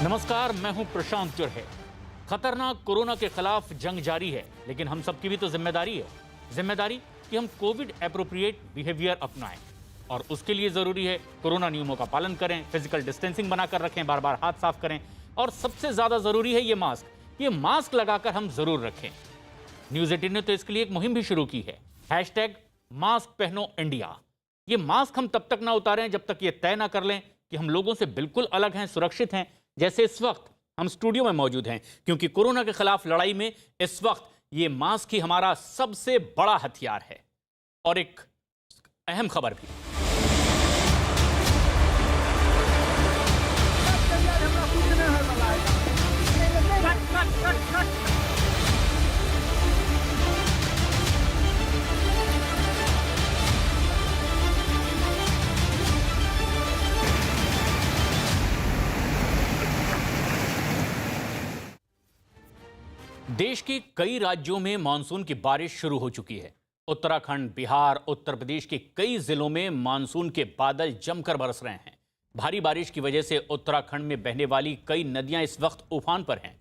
नमस्कार, मैं हूं प्रशांत चुरहे। खतरनाक कोरोना के खिलाफ जंग जारी है, लेकिन हम सबकी भी तो जिम्मेदारी है। जिम्मेदारी कि हम कोविड एप्रोप्रिएट बिहेवियर अपनाएं, और उसके लिए जरूरी है कोरोना नियमों का पालन करें, फिजिकल डिस्टेंसिंग बनाकर रखें, बार बार हाथ साफ करें, और सबसे ज्यादा जरूरी है ये मास्क लगाकर हम जरूर रखें। न्यूज 18 ने तो इसके लिए एक मुहिम भी शुरू की है, #मास्क पहनो इंडिया। ये मास्क हम तब तक ना उतारें जब तक ये तय ना कर लें कि हम लोगों से बिल्कुल अलग हैं, सुरक्षित हैं। जैसे इस वक्त हम स्टूडियो में मौजूद हैं, क्योंकि कोरोना के खिलाफ लड़ाई में इस वक्त ये मास्क ही हमारा सबसे बड़ा हथियार है। और एक अहम खबर भी। देश के कई राज्यों में मानसून की बारिश शुरू हो चुकी है। उत्तराखंड, बिहार, उत्तर प्रदेश के कई जिलों में मानसून के बादल जमकर बरस रहे हैं। भारी बारिश की वजह से उत्तराखंड में बहने वाली कई नदियां इस वक्त उफान पर हैं।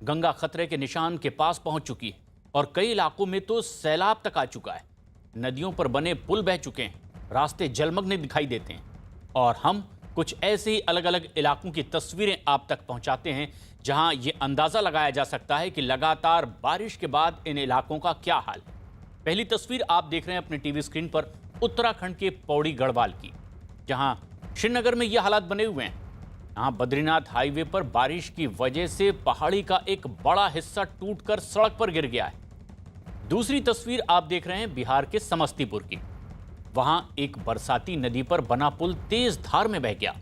गंगा खतरे के निशान के पास पहुंच चुकी है और कई इलाकों में तो सैलाब तक आ चुका है। नदियों पर बने पुल बह चुके हैं, रास्ते जलमग्न दिखाई देते हैं। और हम कुछ ऐसे ही अलग अलग इलाकों की तस्वीरें आप तक पहुंचाते हैं, जहां ये अंदाजा लगाया जा सकता है कि लगातार बारिश के बाद इन इलाकों का क्या हाल है। पहली तस्वीर आप देख रहे हैं अपने टीवी स्क्रीन पर उत्तराखंड के पौड़ी गढ़वाल की, जहां श्रीनगर में ये हालात बने हुए हैं। यहां बद्रीनाथ हाईवे पर बारिश की वजह से पहाड़ी का एक बड़ा हिस्सा टूटकर सड़क पर गिर गया है। दूसरी तस्वीर आप देख रहे हैं बिहार के समस्तीपुर की। वहां एक बरसाती नदी पर बना पुल तेज धार में बह गया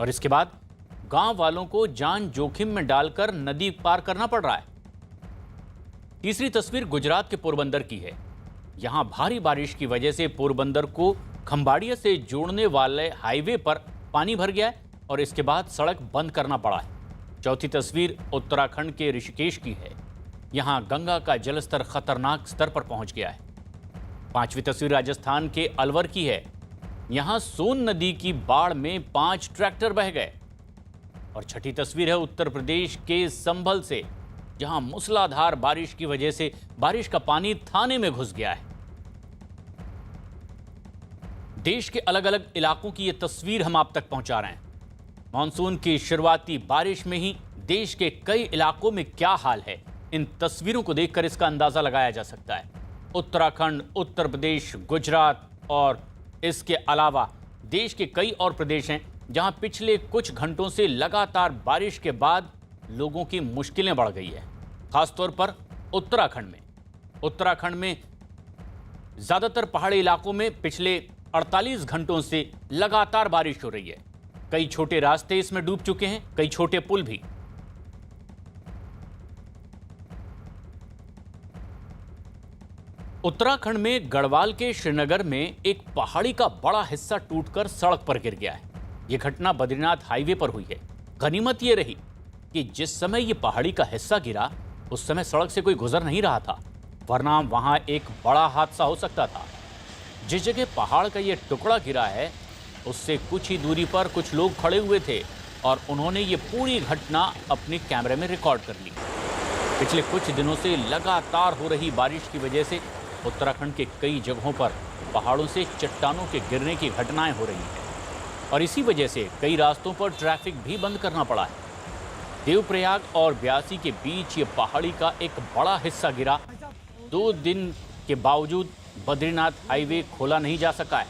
और इसके बाद गांव वालों को जान जोखिम में डालकर नदी पार करना पड़ रहा है। तीसरी तस्वीर गुजरात के पोरबंदर की है। यहां भारी बारिश की वजह से पोरबंदर को खंबाड़िया से जोड़ने वाले हाईवे पर पानी भर गया है और इसके बाद सड़क बंद करना पड़ा है। चौथी तस्वीर उत्तराखंड के ऋषिकेश की है। यहां गंगा का जलस्तर खतरनाक स्तर पर पहुंच गया है। पांचवी तस्वीर राजस्थान के अलवर की है। यहां सोन नदी की बाढ़ में 5 ट्रैक्टर बह गए। और छठी तस्वीर है उत्तर प्रदेश के संभल से, जहां मूसलाधार बारिश की वजह से बारिश का पानी थाने में घुस गया है। देश के अलग अलग इलाकों की यह तस्वीर हम आप तक पहुंचा रहे हैं। मानसून की शुरुआती बारिश में ही देश के कई इलाकों में क्या हाल है, इन तस्वीरों को देखकर इसका अंदाजा लगाया जा सकता है। उत्तराखंड, उत्तर प्रदेश, गुजरात और इसके अलावा देश के कई और प्रदेश हैं जहां पिछले कुछ घंटों से लगातार बारिश के बाद लोगों की मुश्किलें बढ़ गई है। खासतौर पर उत्तराखंड में ज्यादातर पहाड़ी इलाकों में पिछले 48 घंटों से लगातार बारिश हो रही है। कई छोटे रास्ते इसमें डूब चुके हैं, कई छोटे पुल भी। उत्तराखंड में गढ़वाल के श्रीनगर में एक पहाड़ी का बड़ा हिस्सा टूटकर सड़क पर गिर गया है। यह घटना बद्रीनाथ हाईवे पर हुई है। गनीमत यह रही कि जिस समय यह पहाड़ी का हिस्सा गिरा उस समय सड़क से कोई गुजर नहीं रहा था, वरना वहां एक बड़ा हादसा हो सकता था। जिस जगह पहाड़ का यह टुकड़ा गिरा है उससे कुछ ही दूरी पर कुछ लोग खड़े हुए थे और उन्होंने ये पूरी घटना अपने कैमरे में रिकॉर्ड कर ली। पिछले कुछ दिनों से लगातार हो रही बारिश की वजह से उत्तराखंड के कई जगहों पर पहाड़ों से चट्टानों के गिरने की घटनाएं हो रही हैं और इसी वजह से कई रास्तों पर ट्रैफिक भी बंद करना पड़ा है। देवप्रयाग और ब्यासी के बीच ये पहाड़ी का एक बड़ा हिस्सा गिरा। 2 दिन के बावजूद बद्रीनाथ हाईवे खोला नहीं जा सका है।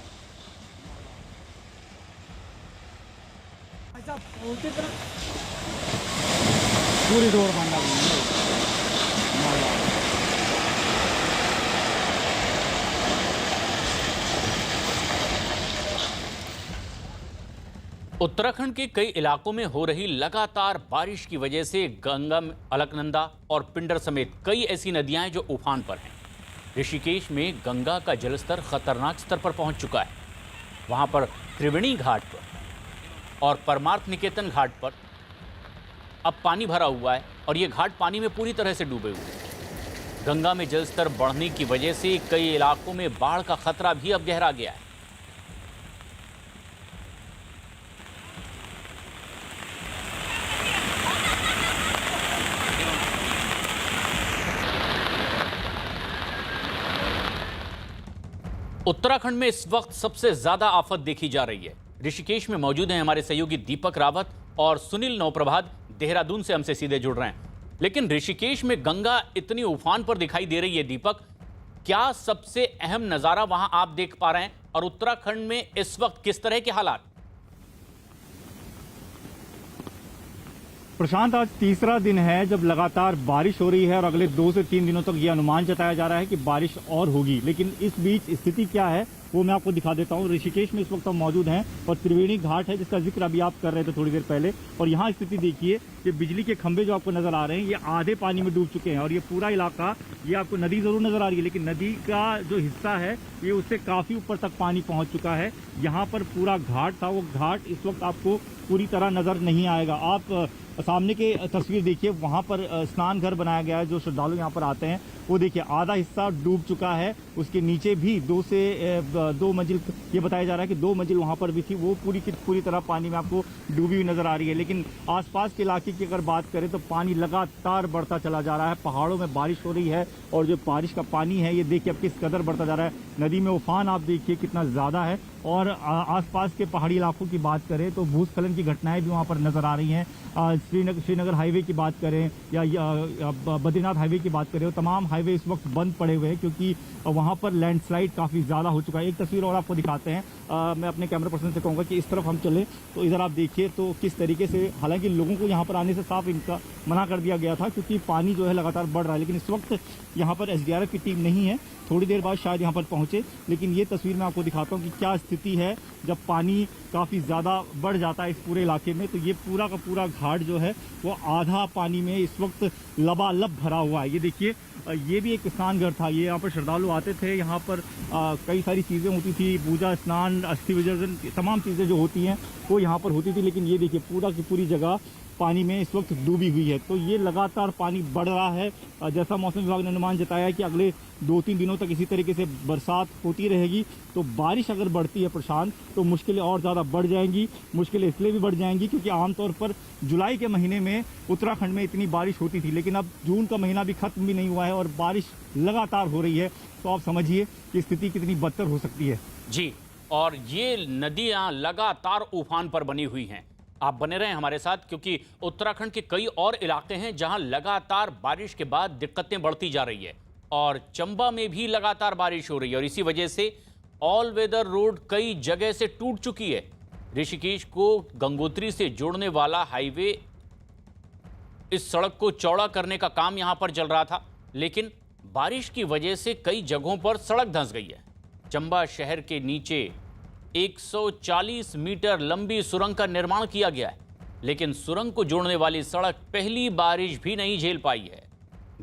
पूरी रोड बंद उत्तराखंड के कई इलाकों में हो रही लगातार बारिश की वजह से गंगा, अलकनंदा और पिंडर समेत कई ऐसी नदियां हैं जो उफान पर हैं। ऋषिकेश में गंगा का जलस्तर खतरनाक स्तर पर पहुंच चुका है। वहां पर त्रिवेणी घाट पर और परमार्थ निकेतन घाट पर अब पानी भरा हुआ है और ये घाट पानी में पूरी तरह से डूबे हुए हैं। गंगा में जलस्तर बढ़ने की वजह से कई इलाकों में बाढ़ का खतरा भी अब गहरा गया है। उत्तराखंड में इस वक्त सबसे ज्यादा आफत देखी जा रही है। ऋषिकेश में मौजूद हैं हमारे सहयोगी दीपक रावत और सुनील नौप्रभात, देहरादून से हमसे सीधे जुड़ रहे हैं। लेकिन ऋषिकेश में गंगा इतनी उफान पर दिखाई दे रही है दीपक, क्या सबसे अहम नजारा वहां आप देख पा रहे हैं और उत्तराखंड में इस वक्त किस तरह के हालात? प्रशांत, आज तीसरा दिन है जब लगातार बारिश हो रही है और अगले 2 से 3 दिनों तक ये अनुमान जताया जा रहा है कि बारिश और होगी। लेकिन इस बीच स्थिति क्या है वो मैं आपको दिखा देता हूँ। ऋषिकेश में इस वक्त हम मौजूद हैं और त्रिवेणी घाट है जिसका जिक्र अभी आप कर रहे थे थोड़ी देर पहले। और यहाँ स्थिति देखिए कि बिजली के खंभे जो आपको नजर आ रहे हैं ये आधे पानी में डूब चुके हैं और ये पूरा इलाका, ये आपको नदी जरूर नजर आ रही है लेकिन नदी का जो हिस्सा है ये उससे काफी ऊपर तक पानी पहुंच चुका है। यहाँ पर पूरा घाट था, वो घाट इस वक्त आपको पूरी तरह नजर नहीं आएगा। आप सामने के तस्वीर देखिए, वहाँ पर स्नान घर बनाया गया है जो श्रद्धालु यहाँ पर आते हैं, वो देखिए आधा हिस्सा डूब चुका है। उसके नीचे भी 2 मंजिल, ये बताया जा रहा है कि 2 मंजिल वहाँ पर भी थी, वो पूरी की पूरी तरह पानी में आपको डूबी हुई नजर आ रही है। लेकिन आसपास के इलाके की अगर बात करें तो पानी लगातार बढ़ता चला जा रहा है। पहाड़ों में बारिश हो रही है और जो बारिश का पानी है ये देखिए अब किस कदर बढ़ता जा रहा है। नदी में उफान आप देखिए कितना ज़्यादा है। और आसपास के पहाड़ी इलाकों की बात करें तो भूस्खलन की घटनाएं भी वहाँ पर नजर आ रही हैं। श्रीनगर हाईवे की बात करें या बद्रीनाथ हाईवे की बात करें, तमाम हाईवे इस वक्त बंद पड़े हुए हैं क्योंकि वहाँ पर लैंडस्लाइड काफ़ी ज़्यादा हो चुका है। एक तस्वीर और आपको दिखाते हैं। मैं अपने कैमरा पर्सन से कहूँगा कि इस तरफ हम चलें तो इधर आप देखिए तो किस तरीके से, हालांकि लोगों को यहाँ पर आने से साफ इनका मना कर दिया गया था क्योंकि पानी जो है लगातार बढ़ रहा है। लेकिन इस वक्त यहाँ पर SDRF की टीम नहीं है, थोड़ी देर बाद शायद यहाँ पर पहुँचे। लेकिन ये तस्वीर मैं आपको दिखाता हूँ कि क्या स्थिति है जब पानी काफ़ी ज़्यादा बढ़ जाता है इस पूरे इलाके में। तो ये पूरा का पूरा घाट जो है वो आधा पानी में इस वक्त लबालब भरा हुआ है। ये देखिए, ये भी एक स्नान घर था, ये यहाँ पर श्रद्धालु आते थे, यहाँ पर कई सारी चीज़ें होती थी, पूजा, स्नान, अस्थि विसर्जन, तमाम चीज़ें जो होती हैं वो यहाँ पर होती थी। लेकिन ये देखिए पूरा की पूरी जगह पानी में इस वक्त डूबी हुई है। तो ये लगातार पानी बढ़ रहा है। जैसा मौसम विभाग ने अनुमान जताया है कि अगले 2-3 दिनों तक इसी तरीके से बरसात होती रहेगी। तो बारिश अगर बढ़ती है प्रशांत तो मुश्किलें और ज़्यादा बढ़ जाएंगी। मुश्किलें इसलिए भी बढ़ जाएंगी क्योंकि आमतौर पर जुलाई के महीने में उत्तराखंड में इतनी बारिश होती थी, लेकिन अब जून का महीना भी खत्म भी नहीं हुआ है और बारिश लगातार हो रही है। तो आप समझिए कि स्थिति कितनी बदतर हो सकती है। जी, और ये नदियां लगातार उफान पर बनी हुई हैं। आप बने रहें हमारे साथ क्योंकि उत्तराखंड के कई और इलाके हैं जहां लगातार बारिश के बाद दिक्कतें बढ़ती जा रही है और चंबा में भी लगातार बारिश हो रही है और इसी वजह से ऑल वेदर रोड कई जगह से टूट चुकी है। ऋषिकेश को गंगोत्री से जोड़ने वाला हाईवे, इस सड़क को चौड़ा करने का काम यहां पर चल रहा था, लेकिन बारिश की वजह से कई जगहों पर सड़क धंस गई है। चंबा शहर के नीचे 140 मीटर लंबी सुरंग का निर्माण किया गया है, लेकिन सुरंग को जोड़ने वाली सड़क पहली बारिश भी नहीं झेल पाई है।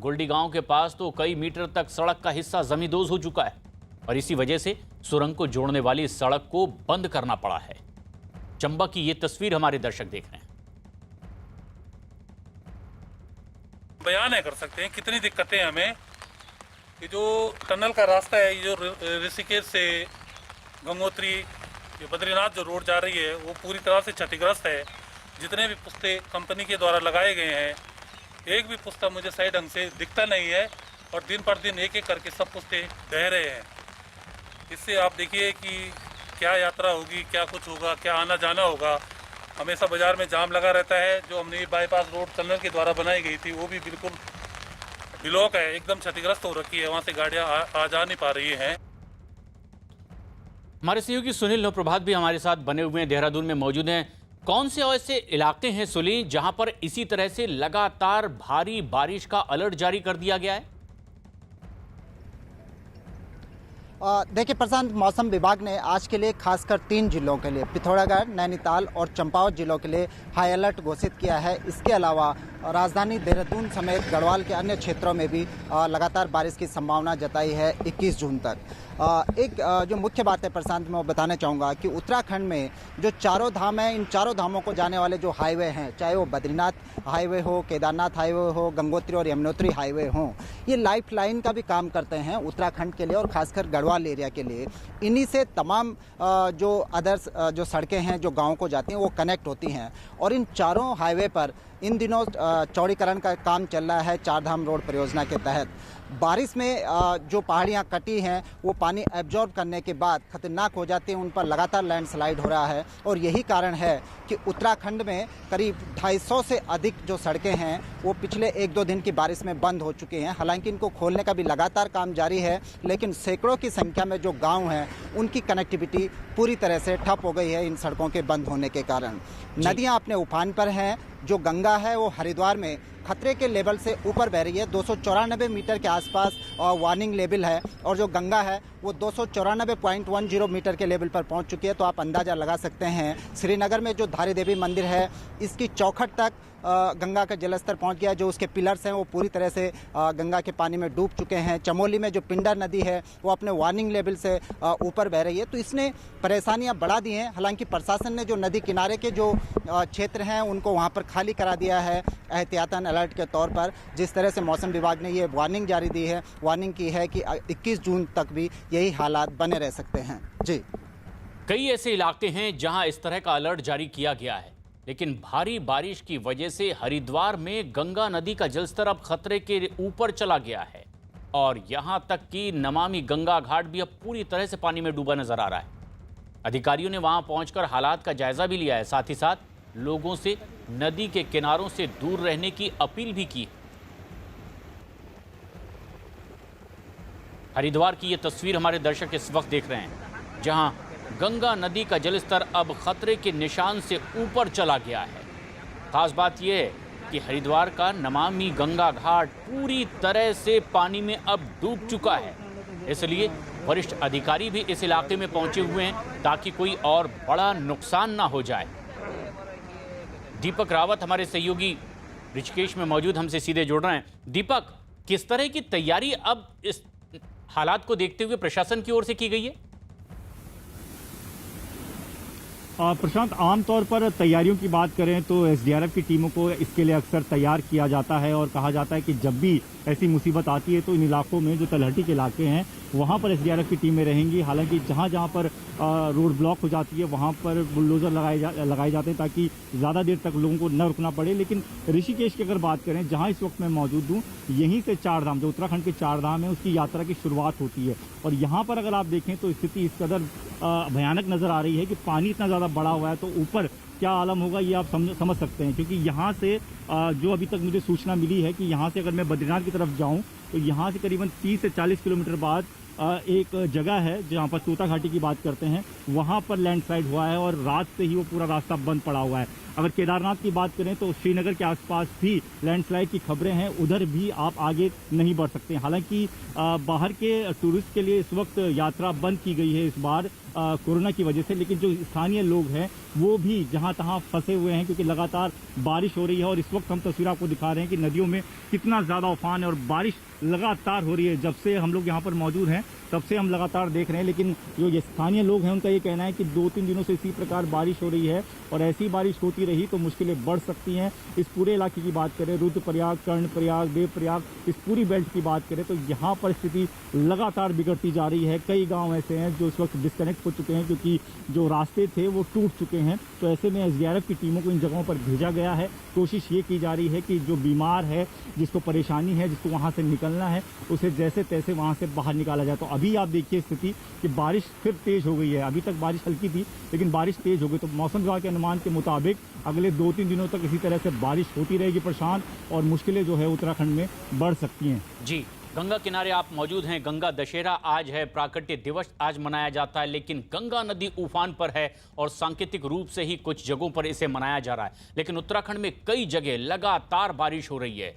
गुलडी गांव के पास तो कई मीटर तक सड़क का हिस्सा जमींदोज हो चुका है और इसी वजह से सुरंग को जोड़ने वाली सड़क को बंद करना पड़ा है। चंबा की ये तस्वीर हमारे दर्शक देख रहे हैं। बयान नहीं कर सकते हैं कितनी दिक्कतें हमें। ये जो टनल का रास्ता है, ये जो ऋषिकेश से गंगोत्री, ये बद्रीनाथ जो रोड जा रही है वो पूरी तरह से क्षतिग्रस्त है। जितने भी पुस्ते कंपनी के द्वारा लगाए गए हैं, एक भी पुस्ता मुझे सही ढंग से दिखता नहीं है और दिन पर दिन एक एक करके सब पुस्ते ढह रहे हैं। इससे आप देखिए कि क्या यात्रा होगी, क्या कुछ होगा, क्या आना जाना होगा। हमेशा बाजार में जाम लगा रहता है। जो हमने बाईपास रोड टनल के द्वारा बनाई गई थी वो भी बिल्कुल ब्लॉक है, एकदम क्षतिग्रस्त हो रखी है, वहाँ से गाड़ियाँ आ जा नहीं पा रही हैं। हमारे सहयोगी सुनील नौप्रभात भी हमारे साथ बने हुए हैं, देहरादून में मौजूद हैं। कौन से ऐसे इलाके हैं सुनील जहां पर इसी तरह से लगातार भारी बारिश का अलर्ट जारी कर दिया गया है? देखिए प्रशांत, मौसम विभाग ने आज के लिए खासकर 3 जिलों के लिए, पिथौरागढ़, नैनीताल और चंपावत जिलों के लिए हाई अलर्ट घोषित किया है। इसके अलावा राजधानी देहरादून समेत गढ़वाल के अन्य क्षेत्रों में भी लगातार बारिश की संभावना जताई है 21 जून तक। जो मुख्य बात है प्रशांत, मैं वो बताना चाहूँगा कि उत्तराखंड में जो चारों धाम हैं, इन चारों धामों को जाने वाले जो हाईवे हैं, चाहे वो बद्रीनाथ हाईवे हो, केदारनाथ हाईवे हो, गंगोत्री और यमुनोत्री हाईवे हो, ये लाइफ लाइन का भी काम करते हैं उत्तराखंड के लिए और खासकर गढ़वाल एरिया के लिए। इन्हीं से तमाम जो अदर्स जो सड़कें हैं जो गाँव को जाती हैं वो कनेक्ट होती हैं और इन चारों हाईवे पर इन दिनों चौड़ीकरण का काम चल रहा है चारधाम रोड परियोजना के तहत। बारिश में जो पहाड़ियाँ कटी हैं वो पानी एब्जॉर्ब करने के बाद खतरनाक हो जाती हैं, उन पर लगातार लैंडस्लाइड हो रहा है और यही कारण है कि उत्तराखंड में करीब 250 से अधिक जो सड़कें हैं वो पिछले 1-2 दिन की बारिश में बंद हो चुकी हैं। हालांकि इनको खोलने का भी लगातार काम जारी है, लेकिन सैकड़ों की संख्या में जो गांव हैं उनकी कनेक्टिविटी पूरी तरह से ठप हो गई है इन सड़कों के बंद होने के कारण। नदियाँ अपने उफान पर हैं। जो गंगा है वो हरिद्वार में खतरे के लेवल से ऊपर बह रही है। 294 मीटर के आसपास वार्निंग लेवल है और जो गंगा है वो 294.10 मीटर के लेवल पर पहुंच चुकी है। तो आप अंदाज़ा लगा सकते हैं श्रीनगर में जो धारी देवी मंदिर है इसकी चौखट तक गंगा का जलस्तर पहुंच गया है। जो उसके पिलर्स हैं वो पूरी तरह से गंगा के पानी में डूब चुके हैं। चमोली में जो पिंडर नदी है वो अपने वार्निंग लेवल से ऊपर बह रही है। तो इसने परेशानियां बढ़ा दी हैं। हालांकि प्रशासन ने जो नदी किनारे के जो क्षेत्र हैं उनको वहां पर खाली करा दिया है एहतियातन अलर्ट के तौर पर। जिस तरह से मौसम विभाग ने ये वार्निंग जारी दी है, वार्निंग की है कि 21 जून तक भी यही हालात बने रह सकते हैं। जी, कई ऐसे इलाके हैं जहां इस तरह का अलर्ट जारी किया गया है, लेकिन भारी बारिश की वजह से हरिद्वार में गंगा नदी का जलस्तर अब खतरे के ऊपर चला गया है और यहां तक कि नमामि गंगा घाट भी अब पूरी तरह से पानी में डूबा नजर आ रहा है। अधिकारियों ने वहां पहुंचकर हालात का जायजा भी लिया है, साथ ही साथ लोगों से नदी के किनारों से दूर रहने की अपील भी की। हरिद्वार की ये तस्वीर हमारे दर्शक इस वक्त देख रहे हैं, जहां गंगा नदी का जलस्तर अब खतरे के निशान से ऊपर चला गया है। खास बात यह है कि हरिद्वार का नमामि गंगा घाट पूरी तरह से पानी में अब डूब चुका है, इसलिए वरिष्ठ अधिकारी भी इस इलाके में पहुंचे हुए हैं ताकि कोई और बड़ा नुकसान ना हो जाए। दीपक रावत हमारे सहयोगी ऋषिकेश में मौजूद, हमसे सीधे जुड़ रहे हैं। दीपक, किस तरह की तैयारी अब इस हालात को देखते हुए प्रशासन की ओर से की गई है? प्रशांत, आमतौर पर तैयारियों की बात करें तो एसडीआरएफ की टीमों को इसके लिए अक्सर तैयार किया जाता है और कहा जाता है कि जब भी ऐसी मुसीबत आती है तो इन इलाकों में जो तलहटी के इलाके हैं वहां पर एसडीआरएफ की टीमें रहेंगी। हालांकि जहां जहां पर रोड ब्लॉक हो जाती है वहां पर बुलडोजर लगाए जाते हैं ताकि ज़्यादा देर तक लोगों को न रुकना पड़े। लेकिन ऋषिकेश की अगर बात करें, जहां इस वक्त मैं मौजूद हूँ, यहीं से चारधाम, जो उत्तराखंड के चारधाम है, उसकी यात्रा की शुरुआत होती है। और यहाँ पर अगर आप देखें तो स्थिति इस कदर भयानक नज़र आ रही है कि पानी इतना ज़्यादा बड़ा हुआ है, तो ऊपर क्या आलम होगा ये आप समझ सकते हैं। क्योंकि यहाँ से जो अभी तक मुझे सूचना मिली है कि यहाँ से अगर मैं बद्रीनाथ की तरफ जाऊँ तो यहाँ से करीबन 30 से 40 किलोमीटर बाद एक जगह है जहाँ पर तोता घाटी की बात करते हैं, वहाँ पर लैंडस्लाइड हुआ है और रात से ही वो पूरा रास्ता बंद पड़ा हुआ है। अगर केदारनाथ की बात करें तो श्रीनगर के आसपास भी लैंडस्लाइड की खबरें हैं, उधर भी आप आगे नहीं बढ़ सकते। हालांकि बाहर के टूरिस्ट के लिए इस वक्त यात्रा बंद की गई है इस बार कोरोना की वजह से, लेकिन जो स्थानीय लोग हैं वो भी जहां तहां फंसे हुए हैं क्योंकि लगातार बारिश हो रही है। और इस वक्त हम तस्वीर आपको दिखा रहे हैं कि नदियों में कितना ज़्यादा उफान है और बारिश लगातार हो रही है। जब से हम लोग यहाँ पर मौजूद हैं तब से हम लगातार देख रहे हैं, लेकिन जो ये स्थानीय लोग हैं उनका ये कहना है कि 2-3 दिनों से इसी प्रकार बारिश हो रही है और ऐसी बारिश होती रही तो मुश्किलें बढ़ सकती हैं। इस पूरे इलाके की बात करें, रुद्रप्रयाग, कर्णप्रयाग, देवप्रयाग, इस पूरी बेल्ट की बात करें तो यहाँ पर स्थिति लगातार बिगड़ती जा रही है। कई गाँव ऐसे हैं जो इस वक्त डिस्कनेक्ट हो चुके हैं क्योंकि जो रास्ते थे वो टूट चुके हैं। तो ऐसे में एसडीआरएफ की टीमों को इन जगहों पर भेजा गया है। कोशिश ये की जा रही है कि जो बीमार है, जिसको परेशानी है, जिसको वहाँ से निकलना है, उसे जैसे तैसे वहाँ से बाहर निकाला जाए। तो अभी आप देखिए स्थिति कि बारिश फिर तेज हो गई है। अभी तक बारिश हल्की थी लेकिन बारिश तेज हो गई। तो मौसम विभाग के अनुमान के मुताबिक अगले 2-3 दिनों तक इसी तरह से बारिश होती रहेगी प्रशांत, और मुश्किलें जो है उत्तराखंड में बढ़ सकती हैं। जी, गंगा किनारे आप मौजूद हैं। गंगा दशहरा आज है, प्राकट्य दिवस आज मनाया जाता है, लेकिन गंगा नदी उफान पर है और सांकेतिक रूप से ही कुछ जगहों पर इसे मनाया जा रहा है। लेकिन उत्तराखंड में कई जगह लगातार बारिश हो रही है।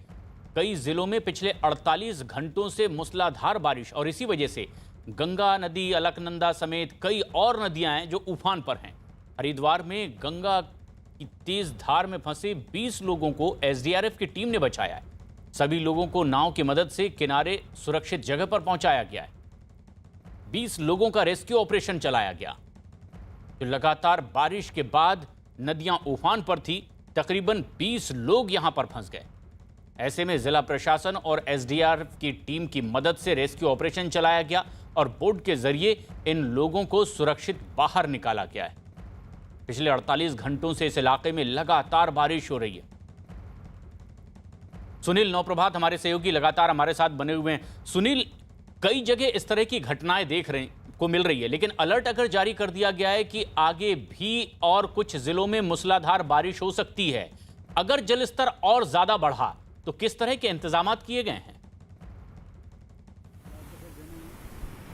कई जिलों में पिछले 48 घंटों से मूसलाधार बारिश, और इसी वजह से गंगा नदी, अलकनंदा समेत कई और नदियां हैं जो उफान पर हैं। हरिद्वार में गंगा की तेज धार में फंसे 20 लोगों को एसडीआरएफ की टीम ने बचाया है। सभी लोगों को नाव की मदद से किनारे सुरक्षित जगह पर पहुंचाया गया है। 20 लोगों का रेस्क्यू ऑपरेशन चलाया गया। तो लगातार बारिश के बाद नदियां उफान पर थी, तकरीबन 20 लोग यहां पर फंस गए। ऐसे में जिला प्रशासन और एसडीआरएफ की टीम की मदद से रेस्क्यू ऑपरेशन चलाया गया और बोट के जरिए इन लोगों को सुरक्षित बाहर निकाला गया है। पिछले 48 घंटों से इस इलाके में लगातार बारिश हो रही है। सुनील नौप्रभात हमारे सहयोगी लगातार हमारे साथ बने हुए हैं। सुनील, कई जगह इस तरह की घटनाएं को मिल रही है, लेकिन अलर्ट अगर जारी कर दिया गया है कि आगे भी और कुछ जिलों में मूसलाधार बारिश हो सकती है, अगर जलस्तर और ज्यादा बढ़ा तो किस तरह के इंतजामात किए गए हैं?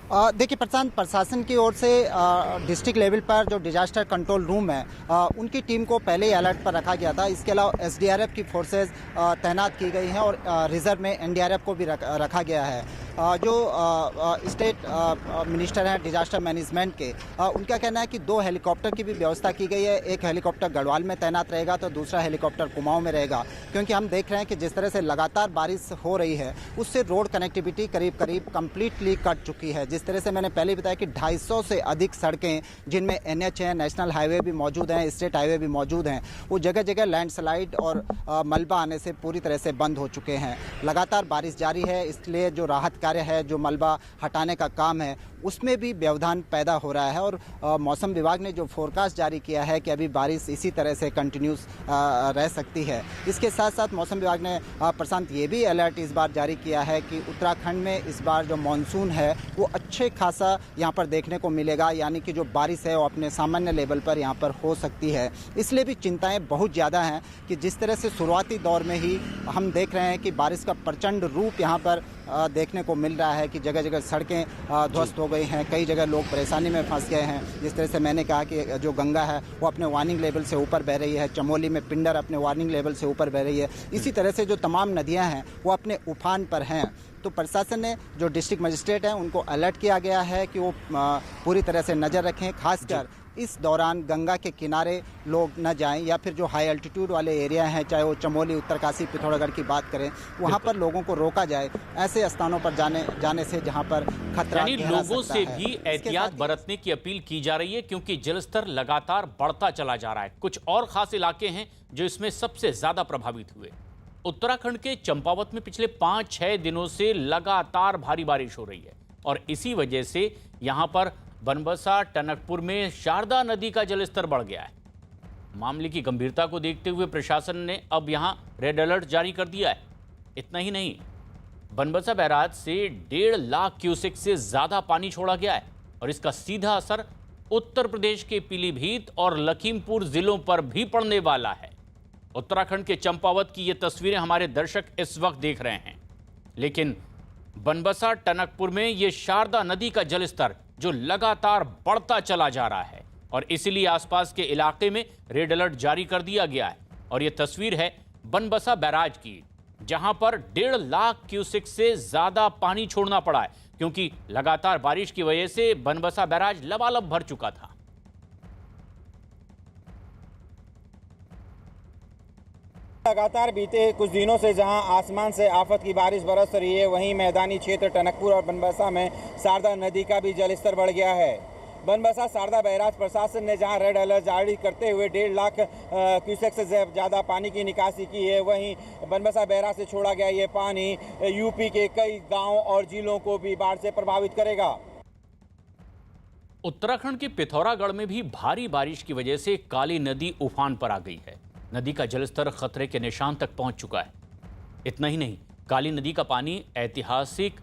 देखिए प्रशांत, प्रशासन की ओर से डिस्ट्रिक्ट लेवल पर जो डिजास्टर कंट्रोल रूम है उनकी टीम को पहले ही अलर्ट पर रखा गया था। इसके अलावा एसडीआरएफ की फोर्सेस तैनात की गई हैं और रिजर्व में एनडीआरएफ को भी रखा गया है। जो स्टेट मिनिस्टर हैं डिजास्टर मैनेजमेंट के, उनका कहना है कि 2 हेलीकॉप्टर की भी व्यवस्था की गई है। एक हेलीकॉप्टर गढ़वाल में तैनात रहेगा तो दूसरा हेलीकॉप्टर कुमाऊं में रहेगा, क्योंकि हम देख रहे हैं कि जिस तरह से लगातार बारिश हो रही है उससे रोड कनेक्टिविटी करीब करीब कंप्लीटली कट चुकी है। जिस तरह से मैंने पहले बताया कि 250 से अधिक सड़कें जिनमें एनएच है, नेशनल हाईवे भी मौजूद हैं, स्टेट हाईवे भी मौजूद हैं, वो जगह जगह लैंडस्लाइड और मलबा आने से पूरी तरह से बंद हो चुके हैं। लगातार बारिश जारी है, इसलिए जो राहत कार्य है, जो मलबा हटाने का काम है, उसमें भी व्यवधान पैदा हो रहा है। और मौसम विभाग ने जो फोरकास्ट जारी किया है कि अभी बारिश इसी तरह से कंटिन्यूस रह सकती है। इसके साथ साथ मौसम विभाग ने प्रशांत ये भी अलर्ट इस बार जारी किया है कि उत्तराखंड में इस बार जो मानसून है वो अच्छे खासा यहाँ पर देखने को मिलेगा, यानी कि जो बारिश है वो अपने सामान्य लेवल पर यहाँ पर हो सकती है। इसलिए भी चिंताएं बहुत ज़्यादा हैं कि जिस तरह से शुरुआती दौर में ही हम देख रहे हैं कि बारिश का प्रचंड रूप यहाँ पर देखने को मिल रहा है कि जगह जगह सड़कें ध्वस्त हो गई हैं, कई जगह लोग परेशानी में फंस गए हैं। जिस तरह से मैंने कहा कि जो गंगा है वो अपने वार्निंग लेवल से ऊपर बह रही है, चमोली में पिंडर अपने वार्निंग लेवल से ऊपर बह रही है। इसी तरह से जो तमाम नदियां हैं वो अपने उफान पर हैं। तो प्रशासन ने जो डिस्ट्रिक्ट मजिस्ट्रेट हैं उनको अलर्ट किया गया है कि वो पूरी तरह से नज़र रखें, खासकर इस दौरान गंगा के किनारे लोग न जाएं, या फिर जो हाई एल्टीट्यूड वाले एरिया हैं, चाहे वो चमोली, उत्तरकाशी, पिथौरागढ़ की बात करें, वहां पर लोगों को रोका जाए ऐसे स्थानों पर जाने से जहां पर खतरा यानी लोगों से भी एहतियात बरतने की अपील की जा रही है, क्योंकि जलस्तर लगातार बढ़ता चला जा रहा है। कुछ और खास इलाके हैं जो इसमें सबसे ज्यादा प्रभावित हुए। उत्तराखंड के चंपावत में पिछले 5-6 दिनों से लगातार भारी बारिश हो रही है और इसी वजह से यहां पर बनबसा टनकपुर में शारदा नदी का जलस्तर बढ़ गया है। मामले की गंभीरता को देखते हुए प्रशासन ने अब यहां रेड अलर्ट जारी कर दिया है। इतना ही नहीं, बनबसा बैराज से 1.5 लाख क्यूसेक से ज्यादा पानी छोड़ा गया है और इसका सीधा असर उत्तर प्रदेश के पीलीभीत और लखीमपुर जिलों पर भी पड़ने वाला है। उत्तराखंड के चंपावत की ये तस्वीरें हमारे दर्शक इस वक्त देख रहे हैं, लेकिन बनबसा टनकपुर में ये शारदा नदी का जलस्तर जो लगातार बढ़ता चला जा रहा है और इसीलिए आसपास के इलाके में रेड अलर्ट जारी कर दिया गया है। और ये तस्वीर है बनबसा बैराज की, जहां पर 1.5 लाख क्यूसेक से ज्यादा पानी छोड़ना पड़ा है, क्योंकि लगातार बारिश की वजह से बनबसा बैराज लबालब भर चुका था। लगातार बीते कुछ दिनों से जहां आसमान से आफत की बारिश बरस रही है, वहीं मैदानी क्षेत्र टनकपुर और बनबसा में शारदा नदी का भी जलस्तर बढ़ गया है। बनबसा शारदा बैराज प्रशासन ने जहां रेड अलर्ट जारी करते हुए 1.5 लाख क्यूसेक से ज़्यादा पानी की निकासी की है, वहीं बनबसा बैराज से छोड़ा गया ये पानी यूपी के कई गाँव और जिलों को भी बाढ़ से प्रभावित करेगा। उत्तराखंड के पिथौरागढ़ में भी भारी बारिश की वजह से काली नदी उफान पर आ गई है। नदी का जलस्तर खतरे के निशान तक पहुंच चुका है। इतना ही नहीं, काली नदी का पानी ऐतिहासिक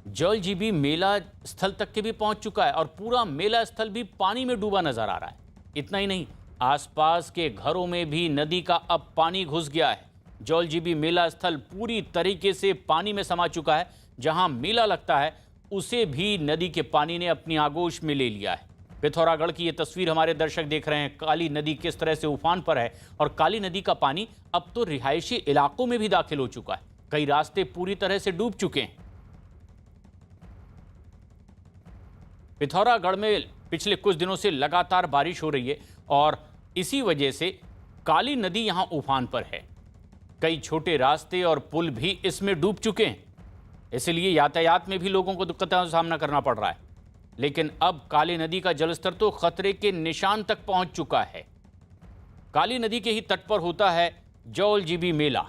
जौलजीबी मेला स्थल तक के भी पहुंच चुका है और पूरा मेला स्थल भी पानी में डूबा नजर आ रहा है। इतना ही नहीं, आसपास के घरों में भी नदी का अब पानी घुस गया है। जौलजीबी मेला स्थल पूरी तरीके से पानी में समा चुका है। जहां मेला लगता है उसे भी नदी के पानी ने अपनी आगोश में ले लिया है। पिथौरागढ़ की ये तस्वीर हमारे दर्शक देख रहे हैं, काली नदी किस तरह से उफान पर है और काली नदी का पानी अब तो रिहायशी इलाकों में भी दाखिल हो चुका है। कई रास्ते पूरी तरह से डूब चुके हैं। पिथौरागढ़ में पिछले कुछ दिनों से लगातार बारिश हो रही है और इसी वजह से काली नदी यहां उफान पर है। कई छोटे रास्ते और पुल भी इसमें डूब चुके हैं, इसलिए यातायात में भी लोगों को दिक्कतों का सामना करना पड़ रहा है। लेकिन अब काली नदी का जलस्तर तो खतरे के निशान तक पहुंच चुका है। काली नदी के ही तट पर होता है जौलजीबी मेला,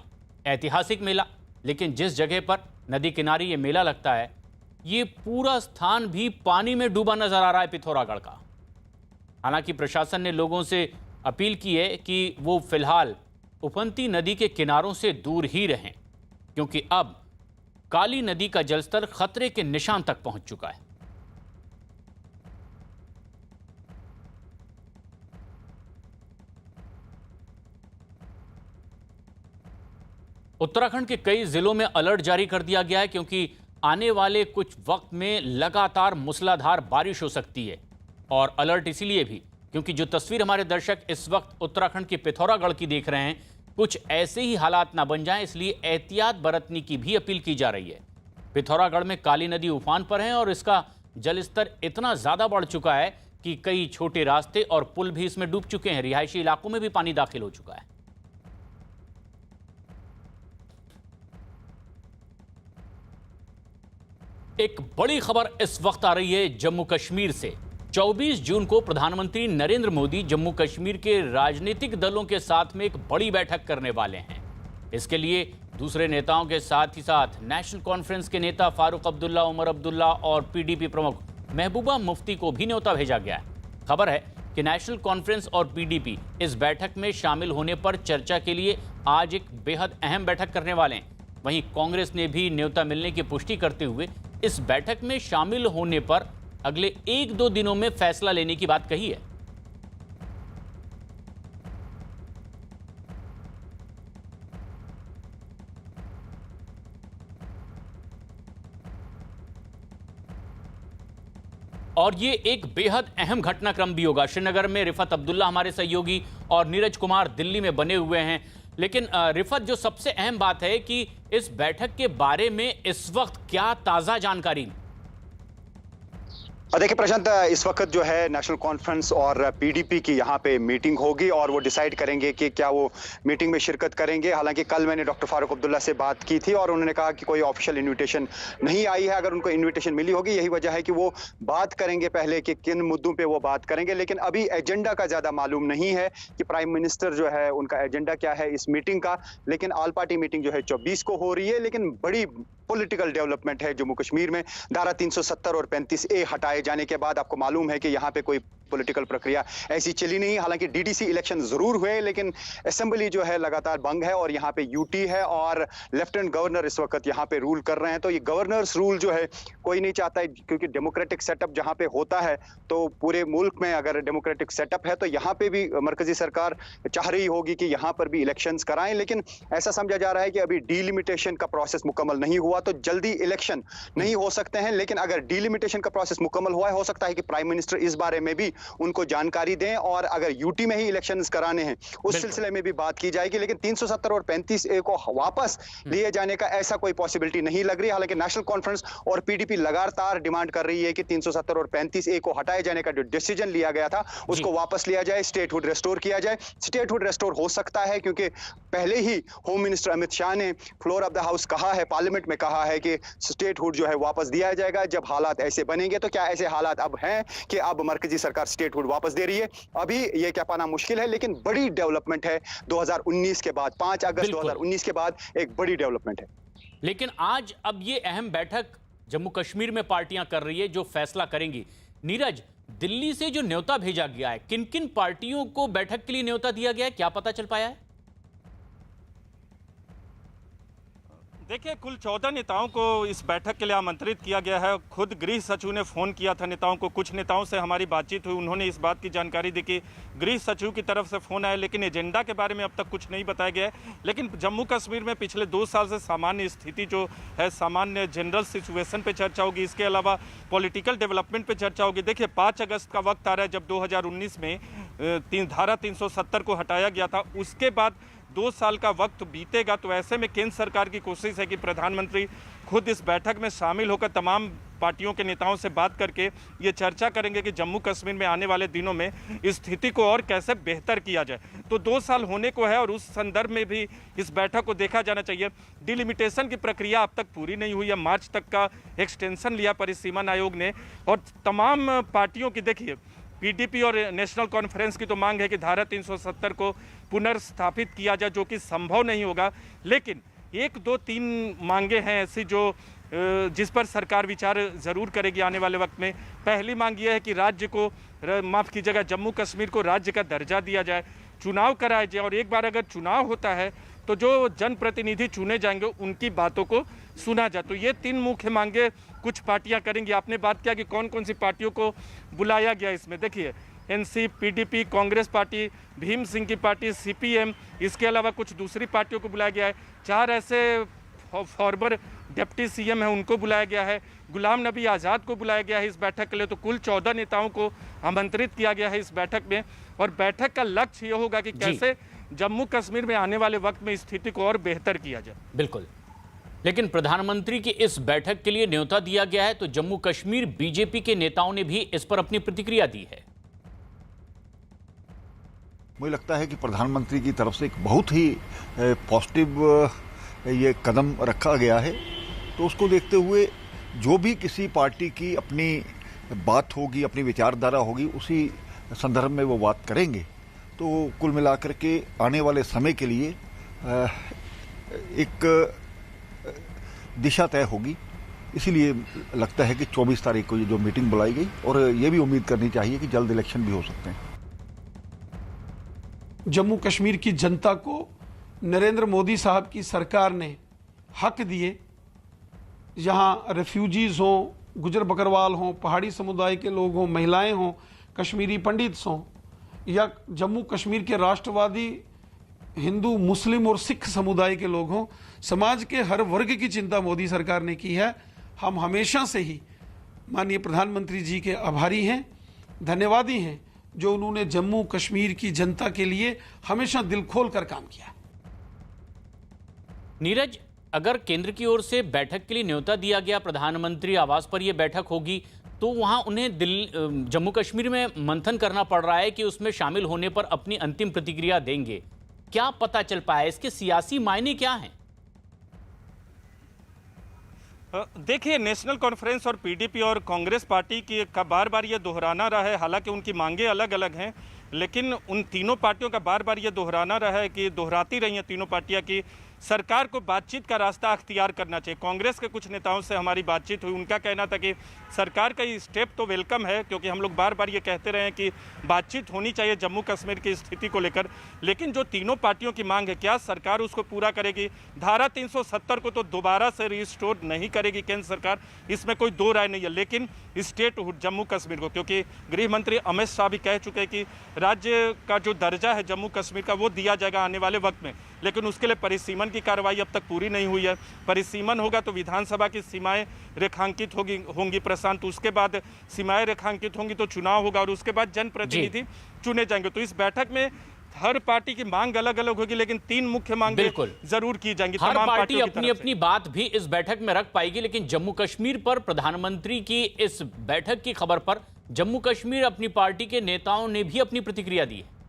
ऐतिहासिक मेला। लेकिन जिस जगह पर नदी किनारे ये मेला लगता है, ये पूरा स्थान भी पानी में डूबा नजर आ रहा है पिथौरागढ़ का। हालांकि प्रशासन ने लोगों से अपील की है कि वो फिलहाल उफनती नदी के किनारों से दूर ही रहें। क्योंकि अब काली नदी का जलस्तर खतरे के निशान तक पहुंच चुका है। उत्तराखंड के कई जिलों में अलर्ट जारी कर दिया गया है क्योंकि आने वाले कुछ वक्त में लगातार मूसलाधार बारिश हो सकती है। और अलर्ट इसीलिए भी क्योंकि जो तस्वीर हमारे दर्शक इस वक्त उत्तराखंड के पिथौरागढ़ की देख रहे हैं, कुछ ऐसे ही हालात ना बन जाएं, इसलिए एहतियात बरतने की भी अपील की जा रही है। पिथौरागढ़ में काली नदी उफान पर है और इसका जलस्तर इतना ज्यादा बढ़ चुका है कि कई छोटे रास्ते और पुल भी इसमें डूब चुके हैं। रिहायशी इलाकों में भी पानी दाखिल हो चुका है। एक बड़ी खबर इस वक्त आ रही है जम्मू कश्मीर से। 24 जून को प्रधानमंत्री नरेंद्र मोदी जम्मू कश्मीर के राजनीतिक दलों के साथ में एक बड़ी बैठक करने वाले हैं। इसके लिए दूसरे नेताओं के साथ ही साथ नेशनल कॉन्फ्रेंस के नेता फारूक अब्दुल्ला, उमर अब्दुल्ला और पीडीपी प्रमुख महबूबा मुफ्ती को भी न्योता भेजा गया है। खबर है कि नेशनल कॉन्फ्रेंस और पीडीपी इस बैठक में शामिल होने पर चर्चा के लिए आज एक बेहद अहम बैठक करने वाले हैं। वहीं कांग्रेस ने भी न्योता मिलने की पुष्टि करते हुए इस बैठक में शामिल होने पर अगले 1-2 दिनों में फैसला लेने की बात कही है। और ये एक बेहद अहम घटनाक्रम भी होगा। श्रीनगर में रिफत अब्दुल्ला हमारे सहयोगी और नीरज कुमार दिल्ली में बने हुए हैं। लेकिन रिफत, जो सबसे अहम बात है कि इस बैठक के बारे में इस वक्त क्या ताजा जानकारी? देखिए प्रशांत, इस वक्त जो है नेशनल कॉन्फ्रेंस और पीडीपी की यहाँ पे मीटिंग होगी और वो डिसाइड करेंगे कि क्या वो मीटिंग में शिरकत करेंगे। हालांकि कल मैंने डॉक्टर फारूक अब्दुल्ला से बात की थी और उन्होंने कहा कि कोई ऑफिशियल इन्विटेशन नहीं आई है। अगर उनको इन्विटेशन मिली होगी, यही वजह है कि वो बात करेंगे पहले कि किन मुद्दों पे वो बात करेंगे। लेकिन अभी एजेंडा का ज्यादा मालूम नहीं है कि प्राइम मिनिस्टर जो है उनका एजेंडा क्या है इस मीटिंग का। लेकिन ऑल पार्टी मीटिंग जो है 24 को हो रही है। लेकिन बड़ी पॉलिटिकल डेवलपमेंट है जम्मू कश्मीर में। धारा 370 और 35A हटाए जाने के बाद आपको मालूम है कि यहाँ पे कोई पॉलिटिकल प्रक्रिया ऐसी चली नहीं। हालांकि डीडीसी इलेक्शन जरूर हुए, लेकिन असेंबली जो है लगातार बंद है और यहाँ पे यूटी है और लेफ्टिनेंट गवर्नर इस वक्त यहाँ पे रूल कर रहे हैं। तो ये गवर्नर्स रूल जो है कोई नहीं चाहता है, क्योंकि डेमोक्रेटिक सेटअप जहाँ पे होता है तो पूरे मुल्क में अगर डेमोक्रेटिक सेटअप है तो यहाँ पे भी मरकजी सरकार चाह रही होगी कि यहाँ पर भी इलेक्शंस कराएं। लेकिन ऐसा समझा जा रहा है कि अभी डीलिमिटेशन का प्रोसेस मुकम्मल नहीं हुआ तो जल्दी इलेक्शन नहीं हो सकते हैं। लेकिन अगर डीलिमिटेशन का प्रोसेस मुकम्मल हुआ है, हो सकता है कि प्राइम मिनिस्टर इस बारे में भी उनको जानकारी दें और अगर यूटी में ही इलेक्शंस कराने हैं उस सिलसिले में भी बात की जाएगी। लेकिन 370 और 35A को वापस लिए जाने का ऐसा कोई पॉसिबिलिटी नहीं लग रही। हालांकि नेशनल कॉन्फ्रेंस और पीडीपी लगातार डिमांड कर रही है कि 370 और 35A को हटाए जाने का जो डिसीजन लिया गया था उसको वापस लिया जाए, स्टेटहुड रेस्टोर किया जाए। स्टेटहुड रेस्टोर हो सकता है क्योंकि पहले ही होम मिनिस्टर अमित शाह ने फ्लोर ऑफ द हाउस कहा है, पार्लियामेंट में कहा है कि स्टेटहुड जो है वापस दिया जाएगा जब हालात ऐसे बनेंगे। तो क्या ऐसे हालात अब हैं कि अब मरकजी सरकार स्टेटहुड वापस दे रही है? अभी ये कह पाना मुश्किल है, लेकिन बड़ी डेवलपमेंट है 2019 के बाद, 5 अगस्त 2019 के बाद एक बड़ी डेवलपमेंट है। लेकिन आज अब ये अहम बैठक जम्मू कश्मीर में पार्टियां कर रही है जो फैसला करेंगी। नीरज, दिल्ली से जो न्योता भेजा गया है, किन किन पार्टियों को बैठक के लिए न्योता दिया गया है, क्या पता चल पाया है? देखिए, कुल 14 नेताओं को इस बैठक के लिए आमंत्रित किया गया है। खुद गृह सचिव ने फ़ोन किया था नेताओं को। कुछ नेताओं से हमारी बातचीत हुई, उन्होंने इस बात की जानकारी दी कि गृह सचिव की तरफ से फ़ोन आया, लेकिन एजेंडा के बारे में अब तक कुछ नहीं बताया गया है। लेकिन जम्मू कश्मीर में पिछले 2 साल से सामान्य स्थिति जो है, सामान्य जनरल सिचुएशन पर चर्चा होगी। इसके अलावा पॉलिटिकल डेवलपमेंट पर चर्चा होगी। देखिए, 5 अगस्त का वक्त आ रहा है जब 2019 में धारा 370 को हटाया गया था। उसके बाद 2 साल का वक्त बीतेगा, तो ऐसे में केंद्र सरकार की कोशिश है कि प्रधानमंत्री खुद इस बैठक में शामिल होकर तमाम पार्टियों के नेताओं से बात करके ये चर्चा करेंगे कि जम्मू कश्मीर में आने वाले दिनों में स्थिति को और कैसे बेहतर किया जाए। तो 2 साल होने को है और उस संदर्भ में भी इस बैठक को देखा जाना चाहिए। डिलिमिटेशन की प्रक्रिया अब तक पूरी नहीं हुई है। मार्च तक का एक्सटेंशन लिया परिसीमन आयोग ने और तमाम पार्टियों की, देखिए पीडीपी और नेशनल कॉन्फ्रेंस की तो मांग है कि धारा 370 को पुनर्स्थापित किया जाए, जो कि संभव नहीं होगा। लेकिन 1, 2, 3 मांगे हैं ऐसी जो जिस पर सरकार विचार ज़रूर करेगी आने वाले वक्त में। पहली मांग यह है कि राज्य को, माफ़ कीजिएगा, जम्मू कश्मीर को राज्य का दर्जा दिया जाए, चुनाव कराया जाए और एक बार अगर चुनाव होता है तो जो जनप्रतिनिधि चुने जाएंगे उनकी बातों को सुना जाए। तो ये 3 मुख्य मांगे कुछ पार्टियां करेंगी। आपने बात किया कि कौन कौन सी पार्टियों को बुलाया गया इसमें, देखिए NC, PDP, Congress party, Bhim Singh की पार्टी, सीपीएम, इसके अलावा कुछ दूसरी पार्टियों को बुलाया गया है। 4 ऐसे फॉर्मर डिप्टी सीएम हैं, उनको बुलाया गया है। गुलाम नबी आज़ाद को बुलाया गया है इस बैठक के लिए। तो कुल 14 नेताओं को आमंत्रित किया गया है इस बैठक में, और बैठक का लक्ष्य ये होगा कि कैसे जम्मू कश्मीर में आने वाले वक्त में स्थिति को और बेहतर किया जाए। बिल्कुल, लेकिन प्रधानमंत्री की इस बैठक के लिए न्योता दिया गया है, तो जम्मू कश्मीर बीजेपी के नेताओं ने भी इस पर अपनी प्रतिक्रिया दी है। मुझे लगता है कि प्रधानमंत्री की तरफ से एक बहुत ही पॉजिटिव ये कदम रखा गया है, तो उसको देखते हुए जो भी किसी पार्टी की अपनी बात होगी, अपनी विचारधारा होगी, उसी संदर्भ में वो बात करेंगे। तो कुल मिलाकर के आने वाले समय के लिए एक दिशा तय होगी। इसीलिए लगता है कि 24 तारीख को ये जो मीटिंग बुलाई गई, और ये भी उम्मीद करनी चाहिए कि जल्द इलेक्शन भी हो सकते हैं। जम्मू कश्मीर की जनता को नरेंद्र मोदी साहब की सरकार ने हक दिए। यहाँ रेफ्यूजीज हों, गुजर बकरवाल हों, पहाड़ी समुदाय के लोग हों, महिलाएं हों, कश्मीरी पंडित हों, या जम्मू कश्मीर के राष्ट्रवादी हिंदू, मुस्लिम और सिख समुदाय के लोग हों, समाज के हर वर्ग की चिंता मोदी सरकार ने की है। हम हमेशा से ही माननीय प्रधानमंत्री जी के आभारी हैं, धन्यवादी हैं, जो उन्होंने जम्मू कश्मीर की जनता के लिए हमेशा दिल खोल कर काम किया। नीरज, अगर केंद्र की ओर से बैठक के लिए न्योता दिया गया, प्रधानमंत्री आवास पर यह बैठक होगी, तो वहां उन्हें जम्मू कश्मीर में मंथन करना पड़ रहा है कि उसमें शामिल होने पर अपनी अंतिम प्रतिक्रिया देंगे। क्या पता चल पाया, इसके सियासी मायने क्या हैं? देखिए, नेशनल कॉन्फ्रेंस और पीडीपी और कांग्रेस पार्टी की का बार बार ये दोहराना रहा है, हालांकि उनकी मांगे अलग अलग हैं, लेकिन उन तीनों पार्टियों का बार बार ये दोहराना रहा है कि दोहराती रही हैं तीनों पार्टियां कि सरकार को बातचीत का रास्ता अख्तियार करना चाहिए। कांग्रेस के कुछ नेताओं से हमारी बातचीत हुई, उनका कहना था कि सरकार का ये स्टेप तो वेलकम है, क्योंकि हम लोग बार बार ये कहते रहे हैं कि बातचीत होनी चाहिए जम्मू कश्मीर की स्थिति को लेकर, लेकिन जो तीनों पार्टियों की मांग है, क्या सरकार उसको पूरा करेगी? धारा 370 को तो दोबारा से रिस्टोर नहीं करेगी केंद्र सरकार, इसमें कोई दो राय नहीं है, लेकिन स्टेटहुड जम्मू कश्मीर को, क्योंकि गृह मंत्री अमित शाह भी कह चुके हैं कि राज्य का जो दर्जा है जम्मू कश्मीर का वो दिया जाएगा आने वाले वक्त में, लेकिन उसके लिए परिसीमन की कार्रवाई अब तक पूरी नहीं हुई है। परिसीमन होगा तो विधानसभा की सीमाएं रेखांकित होंगी प्रशांत, उसके बाद सीमाएं रेखांकित होंगी तो चुनाव होगा, और उसके बाद जनप्रतिनिधि चुने जाएंगे। तो इस बैठक में हर पार्टी की मांग अलग अलग होगी, लेकिन 3 मुख्य मांगे जरूर की जाएंगी। हर पार्टी अपनी अपनी बात भी इस बैठक में रख पाएगी, लेकिन जम्मू कश्मीर पर प्रधानमंत्री की इस बैठक की खबर पर जम्मू कश्मीर अपनी पार्टी के नेताओं ने भी अपनी प्रतिक्रिया दी है।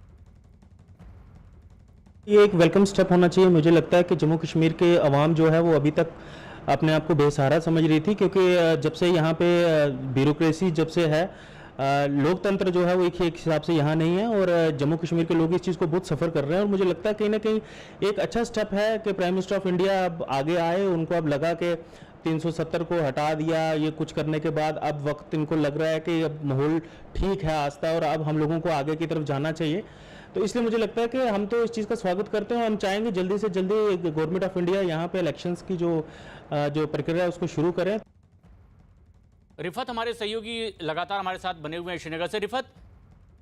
ये एक वेलकम स्टेप होना चाहिए। मुझे लगता है कि जम्मू कश्मीर के अवाम जो है वो अभी तक अपने आप को बेसहारा समझ रही थी, क्योंकि जब से यहाँ पे ब्यूरोक्रेसी जब से है, लोकतंत्र जो है वो एक हिसाब से यहाँ नहीं है, और जम्मू कश्मीर के लोग इस चीज़ को बहुत सफ़र कर रहे हैं। और मुझे लगता है कहीं ना कहीं एक अच्छा स्टेप है कि प्राइम मिनिस्टर ऑफ इंडिया अब आगे आए, उनको अब लगा कि 370 को हटा दिया, ये कुछ करने के बाद अब वक्त इनको लग रहा है कि अब माहौल ठीक है आस्था, और अब हम लोगों को आगे की तरफ जाना चाहिए। तो इसलिए मुझे लगता है कि हम तो इस चीज़ का स्वागत करते हैं। हम चाहेंगे जल्दी से जल्दी गवर्नमेंट ऑफ इंडिया यहाँ पे इलेक्शंस की जो प्रक्रिया है उसको शुरू करें। रिफत हमारे सहयोगी लगातार हमारे साथ बने हुए हैं श्रीनगर से। रिफत,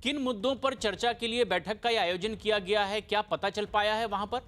किन मुद्दों पर चर्चा के लिए बैठक का आयोजन किया गया है, क्या पता चल पाया है वहां पर?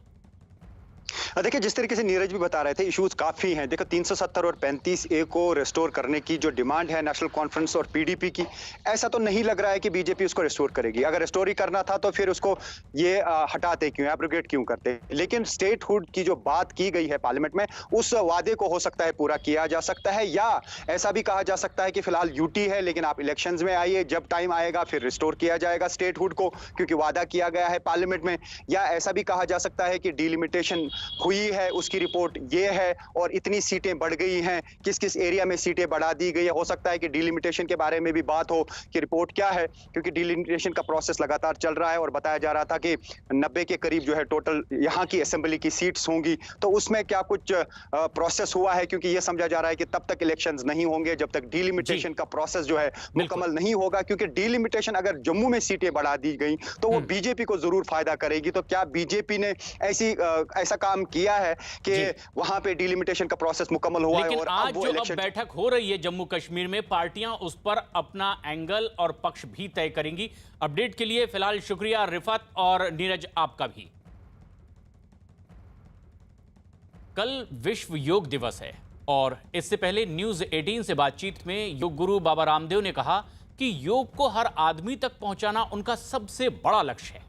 देखिए, जिस तरीके से नीरज भी बता रहे थे, इश्यूज काफी हैं। देखो, 370 और 35A को रिस्टोर करने की जो डिमांड है नेशनल कॉन्फ्रेंस और पीडीपी की, ऐसा तो नहीं लग रहा है कि बीजेपी उसको रिस्टोर करेगी। अगर रिस्टोर ही करना था तो फिर उसको ये हटाते क्यों, एब्रोगेट क्यों करते। लेकिन स्टेटहुड की जो बात की गई है पार्लियामेंट में, उस वादे को हो सकता है पूरा किया जा सकता है, या ऐसा भी कहा जा सकता है कि फिलहाल यूटी है, लेकिन आप इलेक्शंस में आइए, जब टाइम आएगा फिर रिस्टोर किया जाएगा स्टेटहुड को, क्योंकि वादा किया गया है पार्लियामेंट में। या ऐसा भी कहा जा सकता है कि डिलिमिटेशन हुई है उसकी रिपोर्ट ये है, और इतनी सीटें बढ़ गई हैं, किस किस एरिया में सीटें बढ़ा दी गई है। हो सकता है कि डिलिमिटेशन के बारे में भी बात हो कि रिपोर्ट क्या है, क्योंकि डिलिमिटेशन का प्रोसेस लगातार चल रहा है और बताया जा रहा था कि 90 के करीब जो है टोटल यहाँ की असेंबली की सीट्स होंगी। तो उसमें क्या कुछ प्रोसेस हुआ है, क्योंकि यह समझा जा रहा है कि तब तक इलेक्शंस नहीं होंगे जब तक डिलिमिटेशन का प्रोसेस जो है मुकम्मल नहीं होगा, क्योंकि डिलिमिटेशन अगर जम्मू में सीटें बढ़ा दी गई तो वो बीजेपी को जरूर फायदा करेगी। तो क्या बीजेपी ने ऐसा काम किया है कि वहां पे डिलिमिटेशन का प्रोसेस मुकम्मल हुआ है? और आज जो अब बैठक हो रही है जम्मू कश्मीर में, पार्टियां उस पर अपना एंगल और पक्ष भी तय करेंगी। अपडेट के लिए फिलहाल शुक्रिया रिफत और नीरज आपका भी। कल विश्व योग दिवस है और इससे पहले न्यूज 18 से बातचीत में योग गुरु बाबा रामदेव ने कहा कि योग को हर आदमी तक पहुंचाना उनका सबसे बड़ा लक्ष्य है।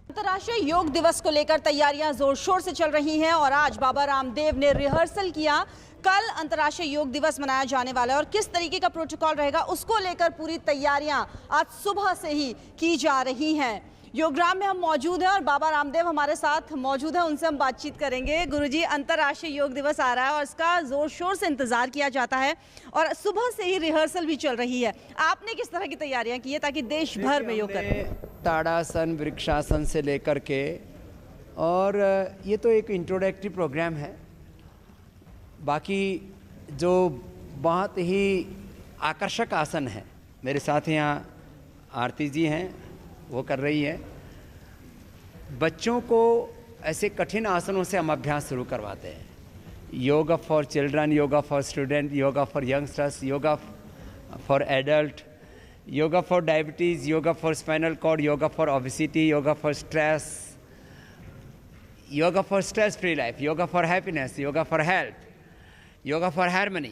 अंतर्राष्ट्रीय योग दिवस को लेकर तैयारियां जोर शोर से चल रही हैं और आज बाबा रामदेव ने रिहर्सल किया। कल अंतर्राष्ट्रीय योग दिवस मनाया जाने वाला है और किस तरीके का प्रोटोकॉल रहेगा उसको लेकर पूरी तैयारियां आज सुबह से ही की जा रही हैं। योगग्राम में हम मौजूद हैं और बाबा रामदेव हमारे साथ मौजूद हैं, उनसे हम बातचीत करेंगे। गुरुजी, अंतर्राष्ट्रीय योग दिवस आ रहा है और इसका जोर शोर से इंतजार किया जाता है और सुबह से ही रिहर्सल भी चल रही है। आपने किस तरह की तैयारियां की है ताकि देश भर में योग करें? ताड़ासन, वृक्षासन से लेकर के, और ये तो एक इंट्रोडक्टरी प्रोग्राम है। बाकी जो बहुत ही आकर्षक आसन है, मेरे साथ यहाँ आरती जी हैं, वो कर रही है। बच्चों को ऐसे कठिन आसनों से हम अभ्यास शुरू करवाते हैं। Yoga for children, yoga for student, yoga for youngsters, yoga for adult, yoga for diabetes, yoga for spinal cord, yoga for obesity, yoga for stress, yoga for stress free life, yoga for happiness, yoga for health, yoga for harmony,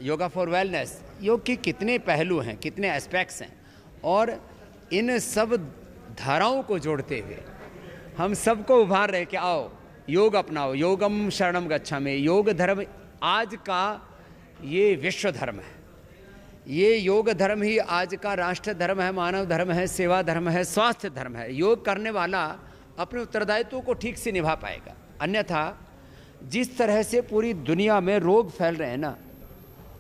yoga for wellness. योग के कितने पहलू हैं, कितने aspects हैं, और इन सब धाराओं को जोड़ते हुए हम सबको उभार रहे कि आओ योग अपनाओ, योगम शरणम गच्छामि। योग धर्म आज का ये विश्व धर्म है, ये योग धर्म ही आज का राष्ट्र धर्म है, मानव धर्म है, सेवा धर्म है, स्वास्थ्य धर्म है। योग करने वाला अपने उत्तरदायित्व को ठीक से निभा पाएगा। अन्यथा जिस तरह से पूरी दुनिया में रोग फैल रहे हैं ना,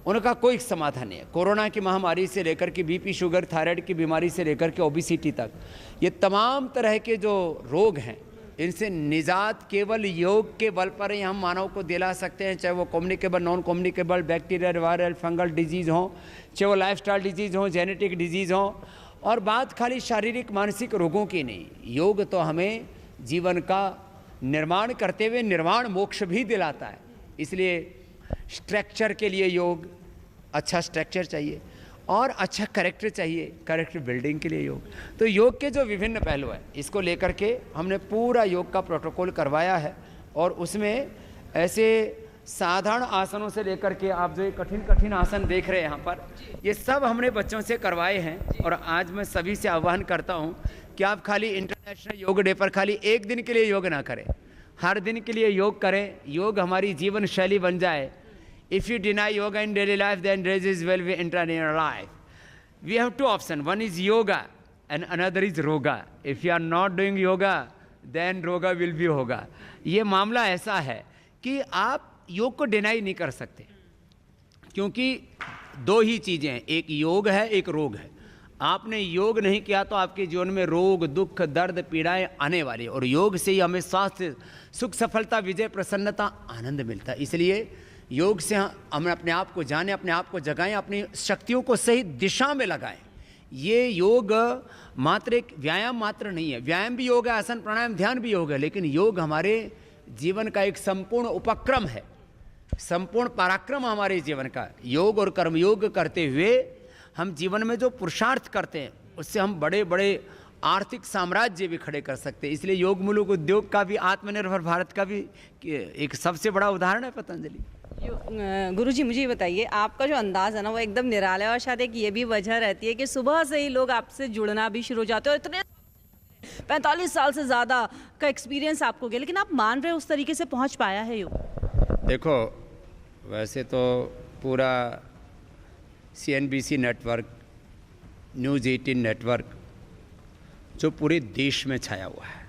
उनका कोई समाधान नहीं है। कोरोना की महामारी से लेकर के बीपी, शुगर, थायराइड की बीमारी से लेकर के ओबेसिटी तक, ये तमाम तरह के जो रोग हैं, इनसे निजात केवल योग के बल पर ही हम मानव को दिला सकते हैं। चाहे वो communicable, non communicable, bacterial, viral, fungal disease हों, चाहे वो लाइफस्टाइल डिजीज़ हों, जेनेटिक डिजीज़ हों। और बात खाली शारीरिक मानसिक रोगों की नहीं, योग तो हमें जीवन का निर्माण करते हुए निर्वाण मोक्ष भी दिलाता है। इसलिए स्ट्रक्चर के लिए योग, अच्छा स्ट्रक्चर चाहिए और अच्छा करेक्टर चाहिए, करेक्टर बिल्डिंग के लिए योग। तो योग के जो विभिन्न पहलू हैं, इसको लेकर के हमने पूरा योग का प्रोटोकॉल करवाया है। और उसमें ऐसे साधारण आसनों से लेकर के आप जो कठिन कठिन आसन देख रहे हैं यहाँ पर, ये सब हमने बच्चों से करवाए हैं। और आज मैं सभी से आह्वान करता हूँ कि आप खाली इंटरनेशनल योग डे पर खाली एक दिन के लिए योग ना करें, हर दिन के लिए योग करें। योग हमारी जीवन शैली बन जाए। If you deny yoga in daily life, then disease will be enter in your life. We have two options. One is yoga and another is roga. If you are not doing yoga, then roga will be hoga. ये मामला ऐसा है कि आप योग को deny नहीं कर सकते, क्योंकि दो ही चीज़ें हैं, एक योग है, एक रोग है। आपने योग नहीं किया तो आपके जीवन में रोग, दुख, दर्द, पीड़ाएं आने वाली है। और योग से ही हमें स्वास्थ्य, सुख, सफलता, विजय, प्रसन्नता, आनंद मिलता है। इसलिए योग से हम अपने आप को जानें, अपने आप को जगाएं, अपनी शक्तियों को सही दिशा में लगाएं। ये योग मात्र एक व्यायाम मात्र नहीं है। व्यायाम भी योग है, आसन प्राणायाम ध्यान भी योग है, लेकिन योग हमारे जीवन का एक संपूर्ण उपक्रम है, संपूर्ण पराक्रम हमारे जीवन का। योग और कर्मयोग करते हुए हम जीवन में जो पुरुषार्थ करते हैं, उससे हम बड़े बड़े आर्थिक साम्राज्य भी खड़े कर सकते हैं। इसलिए योग मूलक उद्योग का भी, आत्मनिर्भर भारत का भी एक सबसे बड़ा उदाहरण है पतंजलि। गुरुजी, मुझे ये बताइए, आपका जो अंदाज़ है ना वो एकदम निराला है और शायद एक ये भी वजह रहती है कि सुबह से ही लोग आपसे जुड़ना भी शुरू हो जाते हैं। और इतने 45 साल से ज़्यादा का एक्सपीरियंस आपको गया, लेकिन आप मान रहे हो उस तरीके से पहुंच पाया है योग? देखो, वैसे तो पूरा CNBC नेटवर्क, न्यूज़ 18 नेटवर्क जो पूरे देश में छाया हुआ है,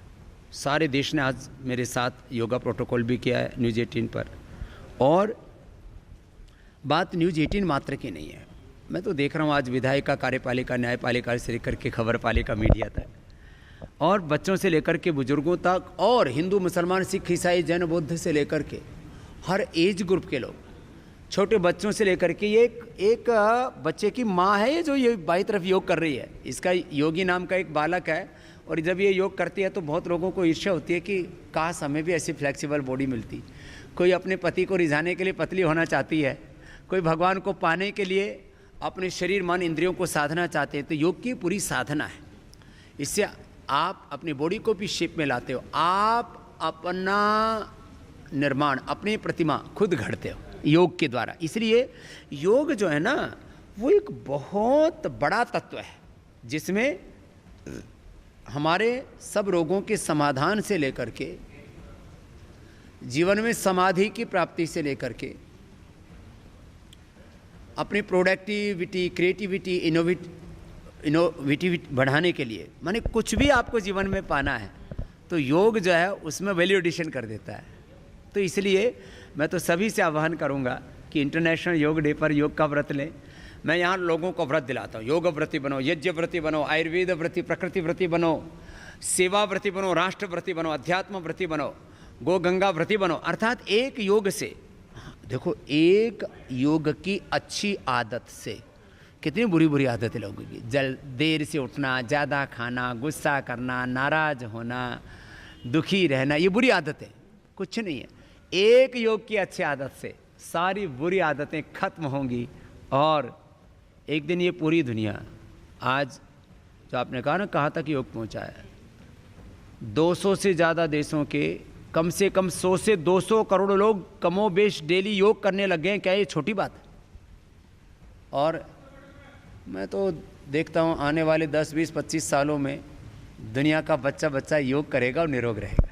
सारे देश ने आज मेरे साथ योगा प्रोटोकॉल भी किया है न्यूज़ 18 पर। और बात न्यूज़ 18 मात्र की नहीं है, मैं तो देख रहा हूँ आज विधायिका, कार्यपालिका, न्यायपालिका से लेकर के खबर पालिका, मीडिया तक, और बच्चों से लेकर के बुजुर्गों तक, और हिंदू, मुसलमान, सिख, ईसाई, जैन, बौद्ध से लेकर के हर एज ग्रुप के लोग, छोटे बच्चों से लेकर के, ये एक बच्चे की माँ है ये जो ये बाई तरफ योग कर रही है। इसका योगी नाम का एक बालक है, और जब ये योग करती है तो बहुत लोगों को ईर्ष्या होती है कि काश हमें भी ऐसी फ्लेक्सिबल बॉडी मिलती। कोई अपने पति को रिझाने के लिए पतली होना चाहती है, कोई भगवान को पाने के लिए अपने शरीर, मन, इंद्रियों को साधना चाहते हैं। तो योग की पूरी साधना है, इससे आप अपनी बॉडी को भी शेप में लाते हो, आप अपना निर्माण, अपनी प्रतिमा खुद गढ़ते हो योग के द्वारा। इसलिए योग जो है ना वो एक बहुत बड़ा तत्व है जिसमें हमारे सब रोगों के समाधान से लेकर के जीवन में समाधि की प्राप्ति से लेकर के अपनी प्रोडक्टिविटी, क्रिएटिविटी, इनोवेटिविटी बढ़ाने के लिए, माने कुछ भी आपको जीवन में पाना है तो योग जो है उसमें वैल्यू एडिशन कर देता है। तो इसलिए मैं तो सभी से आह्वान करूंगा कि इंटरनेशनल योग डे पर योग का व्रत लें। मैं यहाँ लोगों को व्रत दिलाता हूँ, योग व्रती बनो, यज्ञ व्रती बनो, आयुर्वेद व्रती, प्रकृति व्रती बनो, सेवा व्रती बनो, राष्ट्र व्रती बनो, अध्यात्म व्रती बनो, गो गंगा व्रती बनो। अर्थात एक योग से, देखो एक योग की अच्छी आदत से कितनी बुरी बुरी आदतें लोगों की, देर से उठना, ज़्यादा खाना, गुस्सा करना, नाराज होना, दुखी रहना, ये बुरी आदतें कुछ नहीं है। एक योग की अच्छी आदत से सारी बुरी आदतें खत्म होंगी और एक दिन ये पूरी दुनिया, आज जो आपने कहा ना कहाँ तक योग पहुँचा है, 200 से ज़्यादा देशों के कम से कम 100 से 200 करोड़ लोग कमोबेश डेली योग करने लग गए हैं। क्या ये छोटी बात है? और मैं तो देखता हूँ आने वाले 10, 20, 25 सालों में दुनिया का बच्चा योग करेगा और निरोग रहेगा।